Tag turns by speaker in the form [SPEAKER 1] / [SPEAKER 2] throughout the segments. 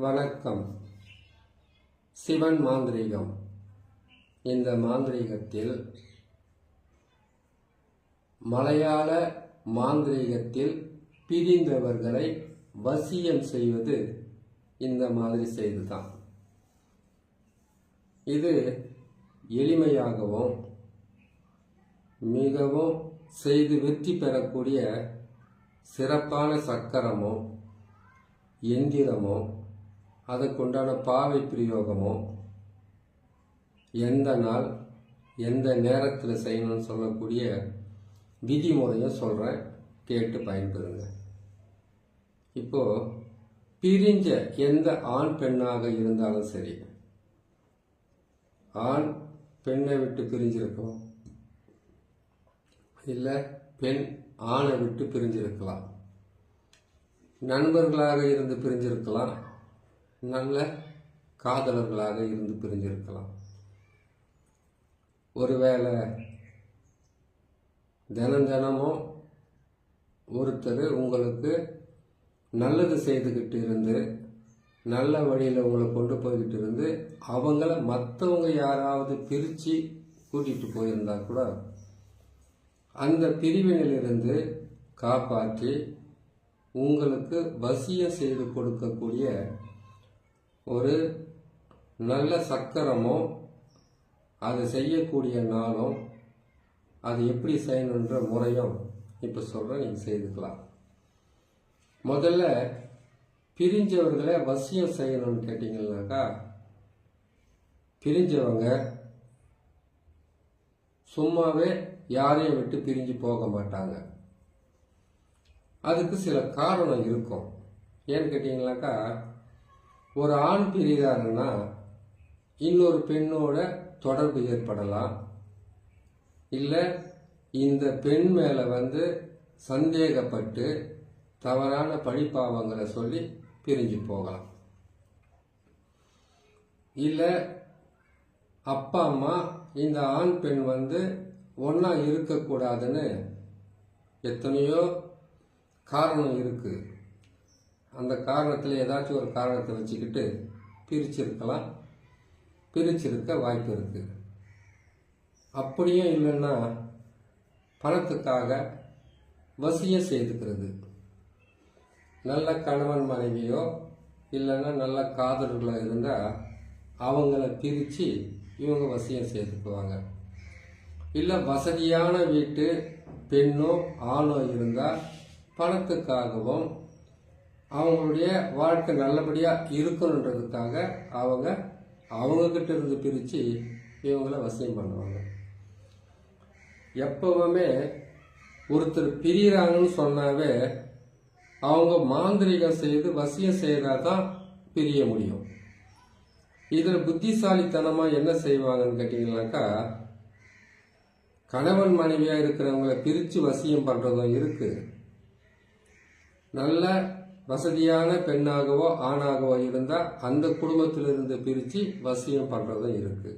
[SPEAKER 1] வணக்கம். சிவன் மாந்திரீகம். இந்த மாந்திரீகத்தில் மலையாள மாந்திரீகத்தில் பிரிந்தவர்களை வசியம் செய்வது இந்த மாதிரி செய்துதான். இது எளிமையாகவும் மிகவும் செய்து வெற்றி பெறக்கூடிய சிறப்பான சக்கரமோ எந்திரமோ அதற்குண்டான பாவை பிரயோகமோ எந்த நாள் எந்த நேரத்தில் செய்யணும்னு சொல்லக்கூடிய விதிமுறையும் சொல்கிறேன், கேட்டு பயன்பெறுங்க. இப்போ பிரிஞ்ச எந்த ஆண் பெண்ணாக இருந்தாலும் சரி, ஆண் பெண்ணை விட்டு பிரிஞ்சிருக்கும், இல்லை பெண் ஆணை விட்டு பிரிஞ்சிருக்கலாம், நண்பர்களாக இருந்து பிரிஞ்சிருக்கலாம், நல்ல காதலர்களாக இருந்து பிரிஞ்சிருக்கலாம். ஒருவேளை தினமும் ஒருத்தர் உங்களுக்கு நல்லது செய்துக்கிட்டு இருந்து நல்ல வழியில் உங்களை கொண்டு போய்கிட்டு இருந்து அவங்கள மற்றவங்க யாராவது பிரித்து கூட்டிகிட்டு போயிருந்தா கூட அந்த பிரிவினிலிருந்து காப்பாற்றி உங்களுக்கு வசியம் செய்து கொடுக்கக்கூடிய ஒரு நல்ல சக்கரமோ அதை செய்யக்கூடிய நாளும் அது எப்படி செய்யணுன்ற முறையும் இப்போ சொல்கிறேன், நீங்கள் செய்துக்கலாம். முதல்ல பிரிஞ்சவர்களை வசியம் செய்யணும்னு கேட்டிங்கன்னாக்கா, பிரிஞ்சவங்க சும்மாவே யாரையும் விட்டு பிரிஞ்சு போக மாட்டாங்க. அதுக்கு சில காரணம் இருக்கும். ஏன்னு கேட்டிங்கனாக்கா, ஒரு ஆண் பிரிகிறாருன்னா இன்னொரு பெண்ணோட தொடர்பு ஏற்படலாம், இல்லை இந்த பெண் மேலே சந்தேகப்பட்டு தவறான பழிப்பாவங்களை சொல்லி பிரிஞ்சு போகலாம். இல்லை அப்பா அம்மா இந்த ஆண் பெண் ஒன்றா இருக்கக்கூடாதுன்னு எத்தனையோ காரணம் இருக்குது. அந்த காரணத்தில் ஏதாச்சும் ஒரு காரணத்தை வச்சுக்கிட்டு பிரிச்சிருக்கலாம், பிரிச்சிருக்க வாய்ப்பு இருக்குது. அப்படியும் இல்லைன்னா பணத்துக்காக வசியம் செய்துக்கிறது. நல்ல கணவன் மனைவியோ இல்லைன்னா நல்ல காதலர்களாக இருந்தால் அவங்கள பிரித்து இவங்க வசியம் செய்துக்குவாங்க. இல்லை வசதியான வீட்டு பெண்ணோ ஆணோ இருந்தால் பணத்துக்காகவும் அவங்களுடைய வாழ்க்கை நல்லபடியாக இருக்கணுன்றதுக்காக அவங்கக்கிட்ட இருந்து பிரித்து இவங்கள வசியம் பண்ணுவாங்க. எப்பவுமே ஒருத்தர் பிரிகிறாங்கன்னு சொன்னாவே அவங்க மாந்திரிகம் செய்து வசியம் செய்தாதான் பிரிய முடியும். இதில் புத்திசாலித்தனமாக என்ன செய்வாங்கன்னு கேட்டிங்கனாக்கா, கணவன் மனைவியாக இருக்கிறவங்களை பிரித்து வசியம் பண்ணுறதும் இருக்குது. நல்ல வசதியான பெண்ணாகவோ ஆணாகவோ இருந்தால் அந்த குடும்பத்திலிருந்து பிரித்து வசியம் பண்ணுறதும் இருக்குது.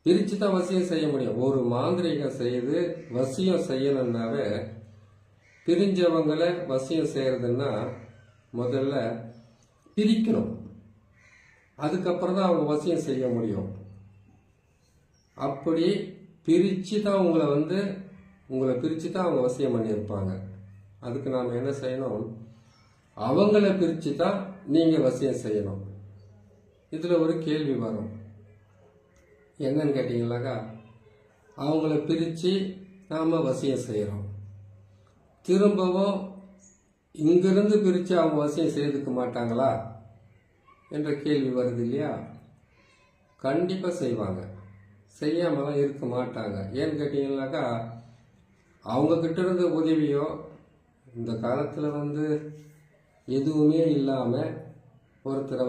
[SPEAKER 1] பிரித்து தான் வசியம் செய்ய முடியும். ஒரு மாந்திரிகம் செய்து வசியம் செய்யணுன்னாவே, பிரிஞ்சவங்களை வசியம் செய்கிறதுன்னா முதல்ல பிரிக்கணும், அதுக்கப்புறம் தான் அவங்க வசியம் செய்ய முடியும். அப்படி பிரித்து தான் உங்களை பிரித்து தான் அவங்க வசியம் பண்ணியிருப்பாங்க. அதுக்கு நாம் என்ன செய்யணும், அவங்கள பிரித்து தான் நீங்கள் வசியம் செய்யணும். இதில் ஒரு கேள்வி வரும், என்னன்னு கேட்டிங்கனாக்கா, அவங்கள பிரித்து நாம் வசியம் செய்கிறோம், திரும்பவும் இங்கிருந்து பிரித்து அவங்க வசியம் செய்துக்க மாட்டாங்களா என்ற கேள்வி வருது இல்லையா? கண்டிப்பாக செய்வாங்க, செய்யாமலாம் இருக்க மாட்டாங்க. ஏன்னு கேட்டிங்கனாக்கா, அவங்கக்கிட்ட இருந்த உதவியோ இந்த காலத்தில் எதுவுமே இல்லாமல் ஒருத்தரை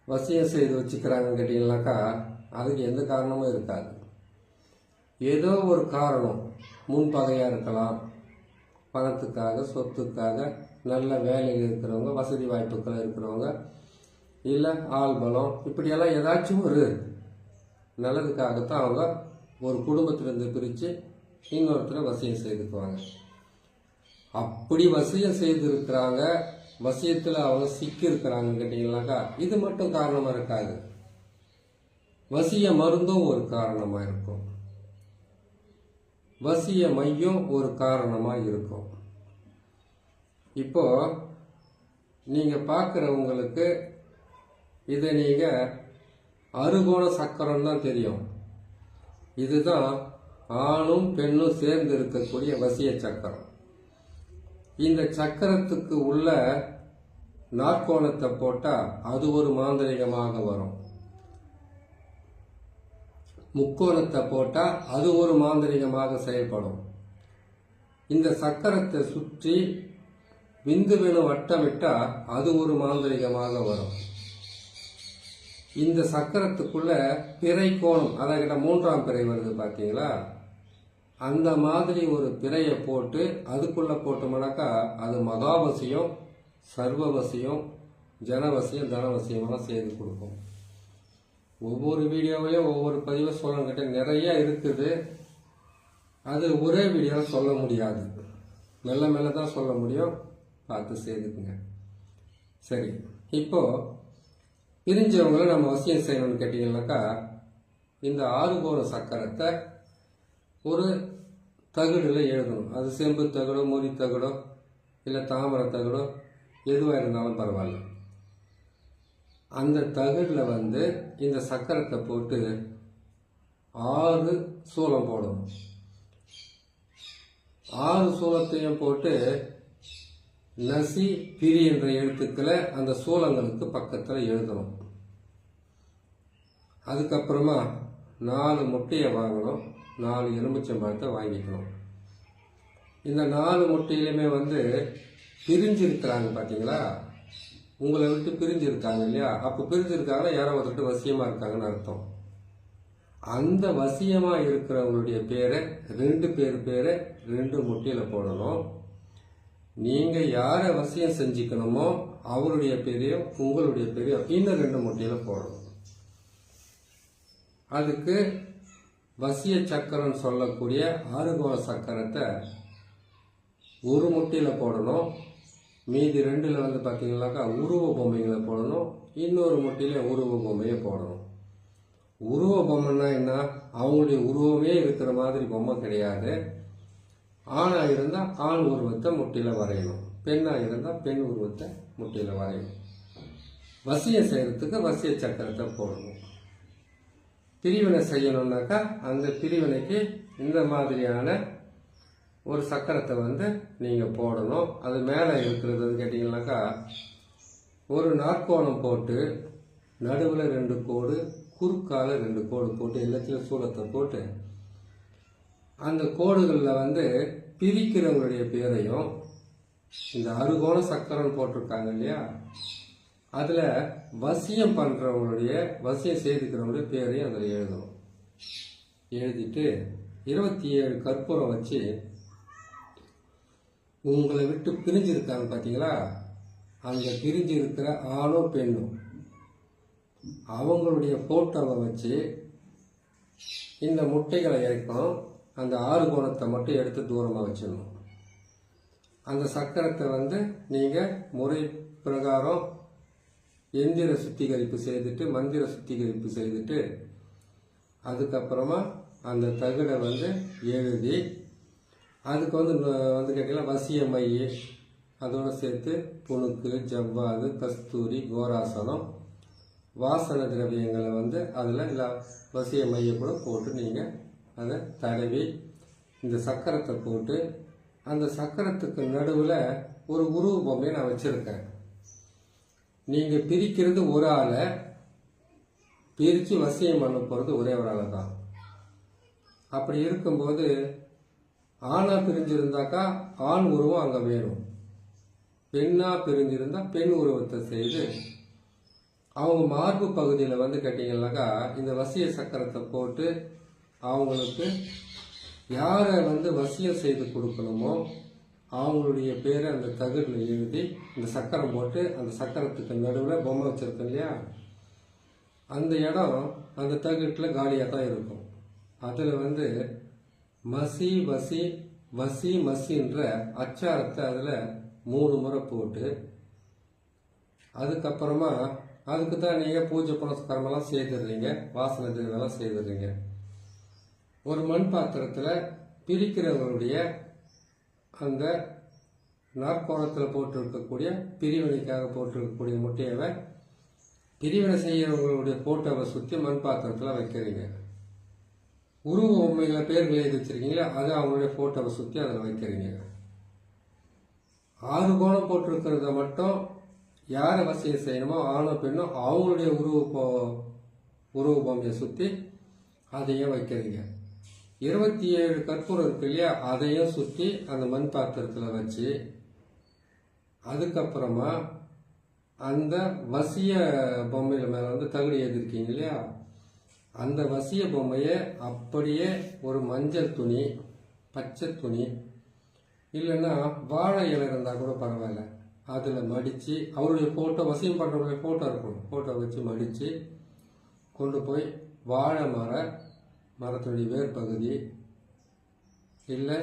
[SPEAKER 1] வசியம் செய்து வச்சுக்கிறாங்கன்னு கேட்டிங்கனாக்கா, அதுக்கு எந்த காரணமும் இருக்காது. ஏதோ ஒரு காரணம், முன்பகையாக இருக்கலாம், பணத்துக்காக சொத்துக்காக, நல்ல வேலையில் இருக்கிறவங்க, வசதி வாய்ப்புகள் இருக்கிறவங்க, இல்லை ஆள் பலம், இப்படியெல்லாம் ஏதாச்சும் ஒரு நல்லதுக்காகத்தான் அவங்க ஒரு குடும்பத்திலிருந்து பிரித்து இன்னொருத்தரை வசியம் செய்துக்குவாங்க. அப்படி வசியம் செய்திருக்கிறாங்க வசியத்தில் அவங்க சிக்கி இருக்கிறாங்கன்னு கேட்டீங்கன்னாக்கா இது மட்டும் காரணமாக இருக்காது. வசிய மருந்தும் ஒரு காரணமாக இருக்கும், வசிய மையம் ஒரு காரணமாக இருக்கும். இப்போ நீங்கள் பார்க்குறவங்களுக்கு இதை நீங்கள் அறுகோண சக்கரம் தான் தெரியும். இதுதான் ஆணும் பெண்ணும் சேர்ந்து இருக்கக்கூடிய வசிய சக்கரம். இந்த சக்கரத்துக்கு உள்ள நாற்கோணத்தை போட்டால் அது ஒரு மாந்திரிகமாக வரும், முக்கோணத்தை போட்டால் அது ஒரு மாந்திரிகமாக செயல்படும். இந்த சக்கரத்தை சுற்றி விந்துவெனு வட்டமிட்டால் அது ஒரு மாந்திரிகமாக வரும். இந்த சக்கரத்துக்குள்ள பிறை கோணம், அதாவது 3ஆம் பிறை வருது பார்த்தீங்களா, அந்த மாதிரி ஒரு பிறையை போட்டு அதுக்குள்ள போட்டோம்னாக்கா அது மகாவசியம், சர்வவசியம், ஜனவசியம், தனவசியமெல்லாம் செய்து கொடுக்கும். ஒவ்வொரு வீடியோவையும் ஒவ்வொரு பதிவை சொல்லணுங்கிட்ட நிறைய இருக்குது. அது ஒரே வீடியோவில் சொல்ல முடியாது, மெல்ல மெல்ல தான் சொல்ல முடியும். பார்த்து செய்துக்குங்க. சரி, இப்போ பிரிஞ்சவங்களை நம்ம வசியம் செய்யணும்னு கேட்டீங்கன்னாக்கா இந்த ஆறுகோண சக்கரத்தை ஒரு தகடில் எழுதணும். அது செம்பு தகடோ, மொழி தகடோ, இல்லை தாமரை தகடோ, எதுவாக இருந்தாலும் பரவாயில்ல. அந்த தகடில் இந்த சக்கரத்தை போட்டு 6 சூலம் போடணும். 6 சூலத்தையும் போட்டு நசி பிரி என்ற எழுத்துக்களை அந்த சூலங்களுக்கு பக்கத்தில் எழுதணும். அதுக்கப்புறமா 4 முட்டையை வாங்கணும், 4 எலுமிச்சம்பழத்தை வாங்கிக்கணும். இந்த 4 முட்டையிலுமே பிரிஞ்சிருக்கிறாங்க பார்த்தீங்களா, உங்களை விட்டு பிரிஞ்சிருக்காங்க இல்லையா, அப்போ பிரிஞ்சிருக்காங்கன்னா யாரோ ஒருத்தர் வசியமாக இருக்காங்கன்னு அர்த்தம். அந்த வசியமாக இருக்கிறவங்களுடைய பேரை 2 பேரை 2 முட்டையில் போடணும். நீங்கள் யாரை வசியம் செஞ்சுக்கணுமோ அவருடைய பேரையும் உங்களுடைய பேரையும் இன்னும் 2 முட்டையில் போடணும். அதுக்கு வசிய சக்கரம் சொல்லக்கூடிய ஆறுகோண சக்கரத்தை ஒரு முட்டையில் போடணும். மீதி 2ல் பார்த்தீங்கன்னாக்கா உருவ பொம்மைகளை போடணும். இன்னொரு முட்டையில உருவ பொம்மையை போடணும். உருவ பொம்மைன்னா என்ன, அவங்களுடைய உருவமே இருக்கிற மாதிரி பொம்மை கிடையாது. ஆணாக இருந்தால் ஆண் உருவத்தை முட்டையில் வரையணும், பெண்ணாக இருந்தால் பெண் உருவத்தை முட்டையில் வரையணும். வசியம் செய்கிறதுக்கு வசிய சக்கரத்தை போடணும். பிரிவினை செய்யணும்னாக்கா அந்த பிரிவினைக்கு இந்த மாதிரியான ஒரு சக்கரத்தை நீங்கள் போடணும். அது மேலே இருக்கிறது கேட்டிங்கனாக்கா ஒரு நாற்கோணம் போட்டு நடுவில் 2 கோடு, குறுக்கால 2 கோடு போட்டு எல்லாத்தையும் சூலத்தை போட்டு அந்த கோடுகளில் பிரிக்கிறவங்களுடைய பேரையும் இந்த அறுகோண சக்கரம் போட்டிருக்காங்க இல்லையா, அதில் வசியம் பண்ணுறவங்களுடைய வசியம் செய்துக்கிறவங்களுடைய பேரையும் அதில் எழுதணும். எழுதிட்டு 27 கற்பூரம் வச்சு உங்களை விட்டு பிரிஞ்சிருக்காங்க பார்த்தீங்களா, அந்த பிரிஞ்சு இருக்கிற ஆணோ பெண்ணோ அவங்களுடைய போட்டோவை வச்சு இந்த முட்டைகளை இறக்கணும். அந்த 6 கோணத்தை மட்டும் எடுத்து தூரமாக வச்சிடணும். அந்த சக்கரத்தை நீங்கள் முறை பிரகாரம் எந்திர சுத்திகரிப்பு செய்துட்டு மந்திர சுத்திகரிப்பு செய்துட்டு அதுக்கப்புறமா அந்த தகடை எழுதி அதுக்கு கேட்டீங்கன்னா வசிய மை, அதோடு சேர்த்து புணுக்கு, ஜவ்வாது, கஸ்தூரி, கோராசனம், வாசன திரவியங்களை அதில் எல்லா வசிய மையை கூட போட்டு நீங்கள் அதை தடவி இந்த சக்கரத்தை போட்டு அந்த சக்கரத்துக்கு நடுவில் ஒரு உருவ பொம்மையை நான் வச்சுருக்கேன். நீங்கள் பிரிக்கிறது ஒரு ஆளை, பிரித்து வசியம் பண்ண போகிறது ஒரே ஒரு ஆளை தான். அப்படி இருக்கும்போது ஆணாக பிரிஞ்சிருந்தாக்கா ஆண் உருவம் அங்கே வேணும், பெண்ணாக பிரிஞ்சிருந்தால் பெண் உருவத்தை செய்து அவங்க மார்பு பகுதியில் கேட்டிங்கன்னாக்கா இந்த வசிய சக்கரத்தை போட்டு அவங்களுக்கு யாரை வசியம் செய்து கொடுக்கணுமோ அவங்களுடைய பேரை அந்த தகடில் எழுதி இந்த சக்கரம் போட்டு அந்த சக்கரத்துக்கு நடுவில் பொம்மை வச்சுருக்கோம் இல்லையா, அந்த இடம் அந்த தகட்டில் காலியாக தான் இருக்கும். அதில் மசி வசி வசி மசின்ற அச்சாரத்தை அதில் 3 முறை போட்டு அதுக்கப்புறமா அதுக்கு தான் நீங்கள் பூஜை புனஸ்காரமெல்லாம் செய்துடுறீங்க, வாசனை திரவியெல்லாம் செய்துடுறீங்க. ஒரு மண் பாத்திரத்தில் பிரிக்கிறவங்களுடைய அந்த நாற்கோணத்தில் போட்டிருக்கக்கூடிய பிரிவினைக்காக போட்டிருக்கக்கூடிய முட்டையவை பிரிவினை செய்கிறவங்களுடைய ஃபோட்டோவை சுற்றி மண் பாத்திரத்தில் வைக்கிறீங்க. உருவ பொம்மைகளை பேர்களை எழுதி வச்சிருக்கீங்களா, அது அவங்களுடைய ஃபோட்டோவை சுற்றி அதில் வைக்கிறீங்க. 6 கோணம் போட்டிருக்கிறத மட்டும் யாரை வசியம் செய்யணுமோ ஆணோ பெண்ணோ அவங்களுடைய உருவ பொம்மையை சுற்றி அதையும் வைக்கிறீங்க. 27 கற்பூரம் இருக்கு இல்லையா, அதையும் சுற்றி அந்த மண் பாத்திரத்தில் வச்சு அதுக்கப்புறமா அந்த வசிய பொம்மையில மேலே வந்து தகுதி எழுதிருக்கீங்க இல்லையா, அந்த வசிய பொம்மையை அப்படியே ஒரு மஞ்சள் துணி, பச்சை துணி, இல்லைன்னா வாழை இலை இருந்தால் கூட பரவாயில்ல, அதில் மடித்து அவருடைய ஃபோட்டோ, வசியம் பண்ணுறவருடைய ஃபோட்டோ இருக்கணும், ஃபோட்டோ வச்சு மடித்து கொண்டு போய் வாழை மரத்தினுடைய வேர் பகுதி இல்லை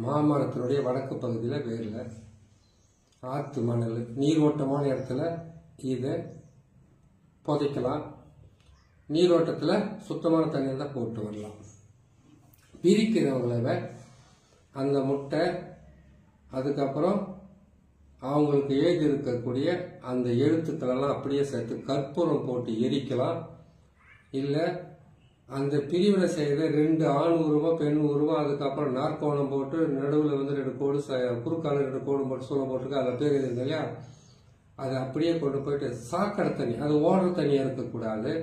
[SPEAKER 1] மாமரத்தினுடைய வடக்கு பகுதியில் வேரில் ஆற்று மணல் நீரோட்டமான இடத்துல இதை புதைக்கலாம். நீரோட்டத்தில் சுத்தமான தண்ணியில் தான் போட்டு வரலாம். பிரிக்கிறவங்கள அந்த முட்டை அதுக்கப்புறம் அவங்களுக்கு எழுதி இருக்கக்கூடிய அந்த எழுத்துக்களெல்லாம் அப்படியே சேர்த்து கற்பூரம் போட்டு எரிக்கலாம். இல்லை அந்த பிரிவினை செய்கிற 2 ஆண் உருவம் பெண் உருவம் அதுக்கப்புறம் நாற்கோணம் போட்டு நடுவில் வந்து 2 கோடு குறுக்கால 2 கோடு போட்டு சூளை போட்டுருக்கு, அதில் பேர் எழுதுங்க இல்லையா, அதை அப்படியே கொண்டு போயிட்டு சாக்கடை தண்ணி, அது ஓடுற தண்ணியாக இருக்கக்கூடாது,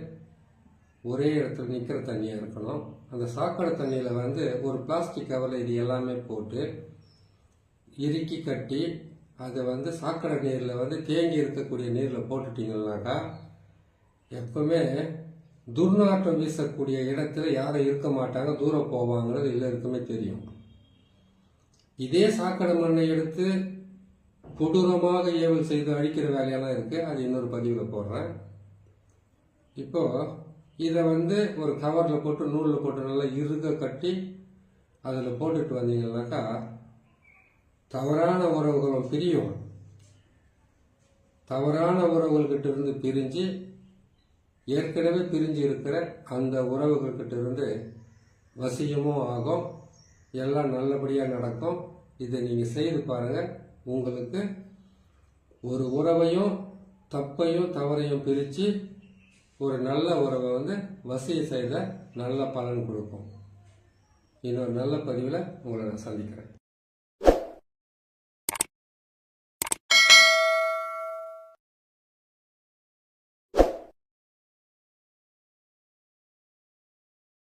[SPEAKER 1] ஒரே இடத்துல நிற்கிற தண்ணியாக இருக்கணும். அந்த சாக்கடை தண்ணியில் வந்து ஒரு பிளாஸ்டிக் கவரில் இது எல்லாமே போட்டு இறுக்கி கட்டி அதை வந்து சாக்கடை நீரில் வந்து தேங்கி இருக்கக்கூடிய நீரில் போட்டுட்டிங்கன்னாக்கா எப்பவுமே துர்நாற்றம் வீசக்கூடிய இடத்துல யாரும் இருக்க மாட்டாங்க, தூரம் போவாங்கிறது எல்லாருக்குமே தெரியும். இதே சாக்கடை மண்ணை எடுத்து கொடூரமாக ஏவல் செய்து அழிக்கிற வேலையெல்லாம் இருக்கு, அது இன்னொரு பதிவில் போடுறேன். இப்போ இதை வந்து ஒரு கவரில் போட்டு நூலில் போட்டு நல்லா இறுக கட்டி அதில் போட்டுட்டு வந்தீங்கன்னாக்கா தவறான உறவுகளும் பிரியும். தவறான உறவுகள்கிட்ட இருந்து பிரிஞ்சு ஏற்கனவே பிரிஞ்சு இருக்கிற அந்த உறவுகள்கிட்ட இருந்து வசியமும் ஆகும், எல்லாம் நல்லபடியாக நடக்கும். இதை நீங்கள் செய்து பாருங்கள். உங்களுக்கு ஒரு உறவையும் தப்பையும் தவறையும் பிரித்து ஒரு நல்ல உறவை வந்து வசியம் செய்த நல்ல பலன் கொடுக்கும். இன்னொரு நல்ல பதிவில் உங்களை நான் சந்திக்கிறேன்.